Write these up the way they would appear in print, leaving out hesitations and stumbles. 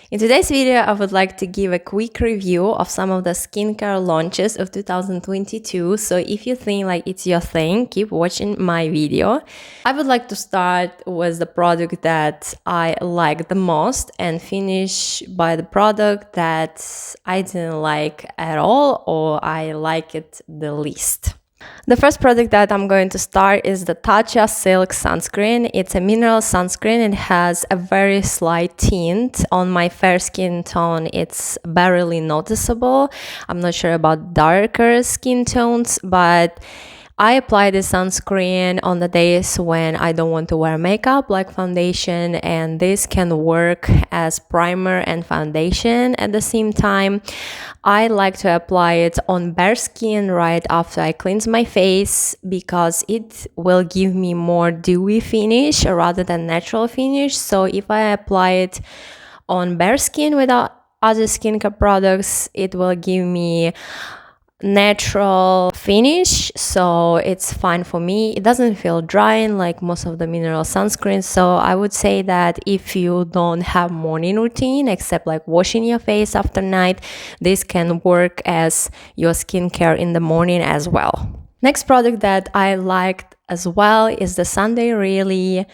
In today's video, I would like to give a quick review of some of the skincare launches of 2022. So if you think like it's your thing, keep watching my video. I would like to start with the product that I like the most and finish by the product that I didn't like at all or I like it the least. The first product that I'm going to start is the Tatcha Silk Sunscreen. It's a mineral sunscreen. It has a very slight tint. On my fair skin tone, it's barely noticeable. I'm not sure about darker skin tones, but I apply this sunscreen on the days when I don't want to wear makeup like foundation, and this can work as primer and foundation at the same time. I like to apply it on bare skin right after I cleanse my face because it will give me more dewy finish rather than natural finish. So if I apply it on bare skin without other skincare products, it will give me natural finish, so it's fine for me. It doesn't feel drying like most of the mineral sunscreens. So I would say that if you don't have morning routine except like washing your face after night, this can work as your skincare in the morning as well. Next product that I liked as well is the Sunday Really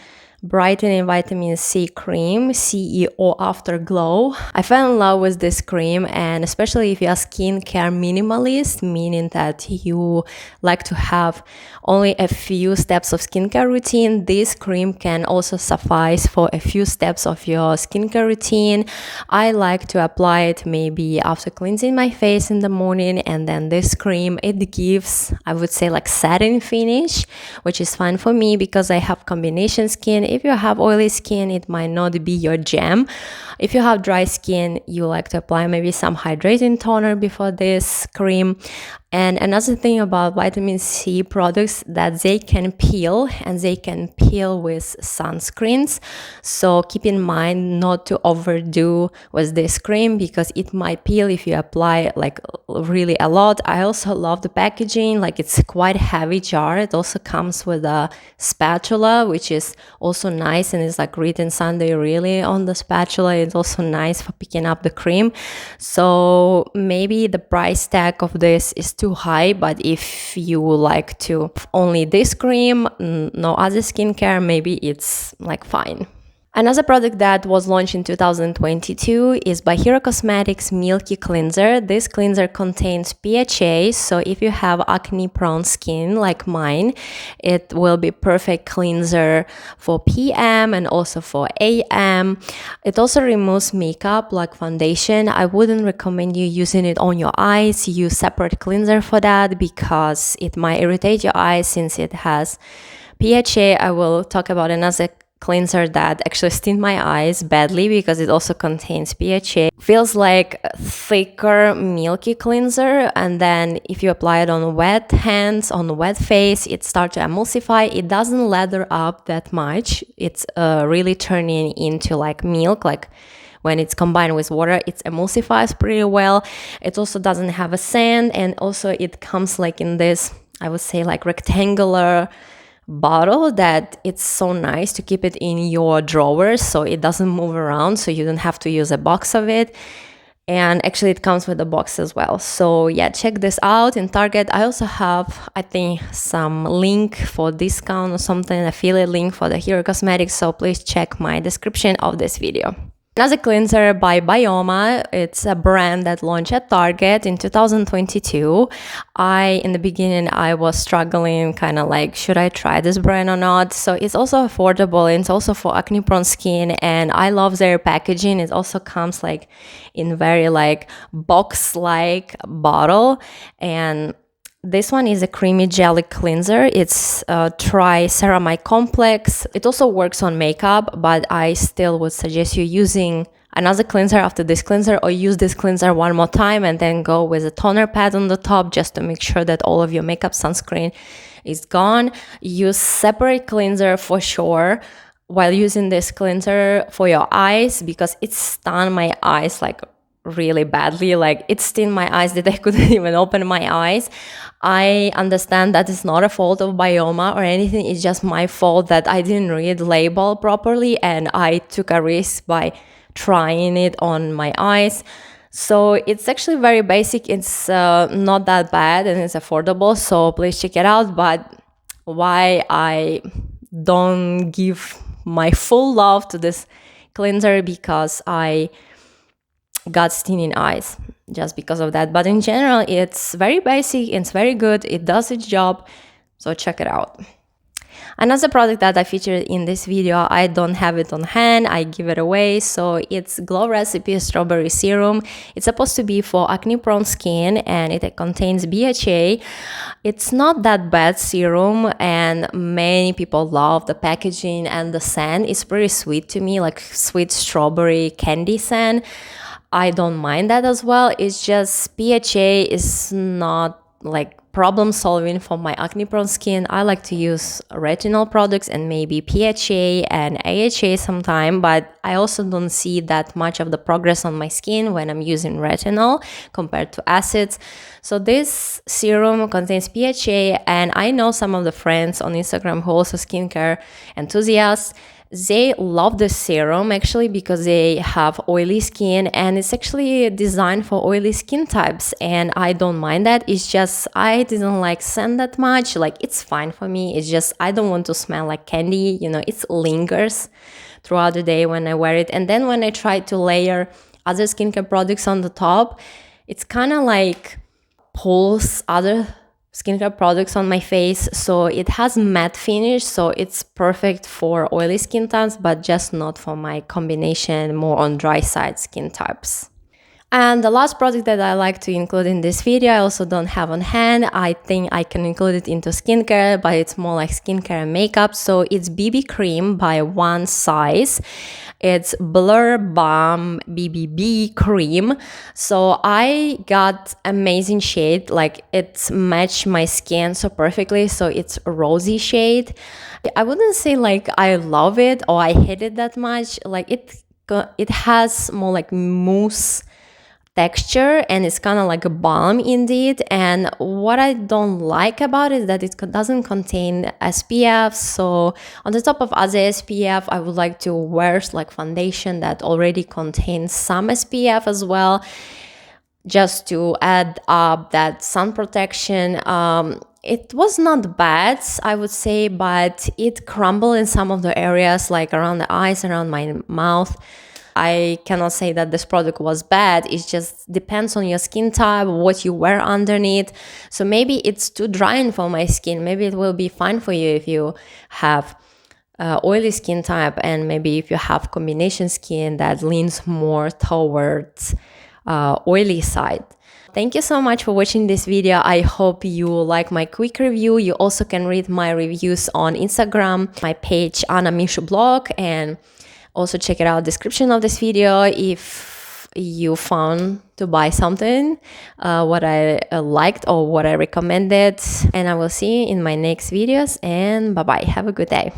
Brightening Vitamin C Cream, CEO Afterglow. I fell in love with this cream, and especially if you're a skincare minimalist, meaning that you like to have only a few steps of skincare routine, this cream can also suffice for a few steps of your skincare routine. I like to apply it maybe after cleansing my face in the morning, and then this cream, it gives, I would say, like satin finish, which is fine for me because I have combination skin. If you have oily skin, it might not be your jam. If you have dry skin, you like to apply maybe some hydrating toner before this cream. And another thing about vitamin C products, that they can peel, and they can peel with sunscreens. So keep in mind not to overdo with this cream because it might peel if you apply like really a lot. I also love the packaging, like it's quite heavy jar. It also comes with a spatula, which is also nice, and it's like written Sunday Really on the spatula. It's also nice for picking up the cream. So maybe the price tag of this is too high, but if you like to only this cream, no other skincare, maybe it's like fine. Another product that was launched in 2022 is by Hero Cosmetics Milky Cleanser. This cleanser contains PHA, so if you have acne-prone skin like mine, it will be perfect cleanser for PM and also for AM. It also removes makeup like foundation. I wouldn't recommend you using it on your eyes. Use separate cleanser for that because it might irritate your eyes since it has PHA. I will talk about another cleanser that actually stinged my eyes badly because it also contains PHA. Feels like a thicker milky cleanser, and then if you apply it on wet hands, on wet face, it starts to emulsify. It doesn't lather up that much. It's really turning into like milk, like when it's combined with water, it emulsifies pretty well. It also doesn't have a scent, and also it comes like in this, I would say, like rectangular bottle that it's so nice to keep it in your drawers so it doesn't move around, so you don't have to use a box of it. And actually it comes with a box as well. So yeah, check this out in Target. I also have, I think, some link for discount or something, affiliate link for the Hero Cosmetics, so please check my description of this video. Another cleanser by Byoma. It's a brand that launched at Target in 2022. In the beginning, I was struggling, kind of like, should I try this brand or not? So it's also affordable, and it's also for acne prone skin, and I love their packaging. It also comes like in very like box-like bottle, and this one is a creamy jelly cleanser. It's a tri-ceramide complex. It also works on makeup, but I still would suggest you using another cleanser after this cleanser, or use this cleanser one more time and then go with a toner pad on the top just to make sure that all of your makeup sunscreen is gone. Use separate cleanser for sure while using this cleanser for your eyes because it stunned my eyes like really badly. Like it stinged my eyes that I couldn't even open my eyes. I understand that it's not a fault of Byoma or anything. It's just my fault that I didn't read label properly, and I took a risk by trying it on my eyes. So it's actually very basic. It's not that bad and it's affordable, so please check it out. But why I don't give my full love to this cleanser, because I got stinging eyes just because of that. But in general, it's very basic, it's very good, it does its job, so check it out. Another product that I featured in this video, I don't have it on hand, I give it away. So it's Glow Recipe Strawberry Serum. It's supposed to be for acne prone skin and it contains BHA. It's not that bad serum and many people love the packaging and the scent. It's pretty sweet to me, like sweet strawberry candy scent. I don't mind that as well. It's just BHA is not like problem solving for my acne prone skin. I like to use retinol products and maybe PHA and AHA sometime, but I also don't see that much of the progress on my skin when I'm using retinol compared to acids. So this serum contains PHA, and I know some of the friends on Instagram who are also skincare enthusiasts. They love this serum actually because they have oily skin, and it's actually designed for oily skin types, and I don't mind that. It's just I didn't like scent that much. Like, it's fine for me. It's just I don't want to smell like candy, you know. It lingers throughout the day when I wear it, and then when I try to layer other skincare products on the top, it's kind of like pulls other skincare products on my face. So it has matte finish, so it's perfect for oily skin types, but just not for my combination more on dry side skin types. And the last product that I like to include in this video, I also don't have on hand. I think I can include it into skincare, but it's more like skincare and makeup. So it's BB cream by One Size. It's Blur Balm BBB cream. So I got amazing shade, like it's matched my skin so perfectly. So it's a rosy shade. I wouldn't say like I love it or I hate it that much. Like it has more like mousse texture, and it's kind of like a balm indeed. And what I don't like about it is that it doesn't contain SPF. So on the top of other SPF, I would like to wear like foundation that already contains some SPF as well, just to add up that sun protection. It was not bad, I would say, but it crumbled in some of the areas, like around the eyes, around my mouth. I cannot say that this product was bad. It just depends on your skin type, what you wear underneath. So maybe it's too drying for my skin. Maybe it will be fine for you if you have oily skin type, and maybe if you have combination skin that leans more towards oily side. Thank you so much for watching this video. I hope you like my quick review. You also can read my reviews on Instagram, my page Anna Mishu blog, and also check it out description of this video if you found to buy something what I liked or what I recommended. And I will see you in my next videos, and bye bye. Have a good day.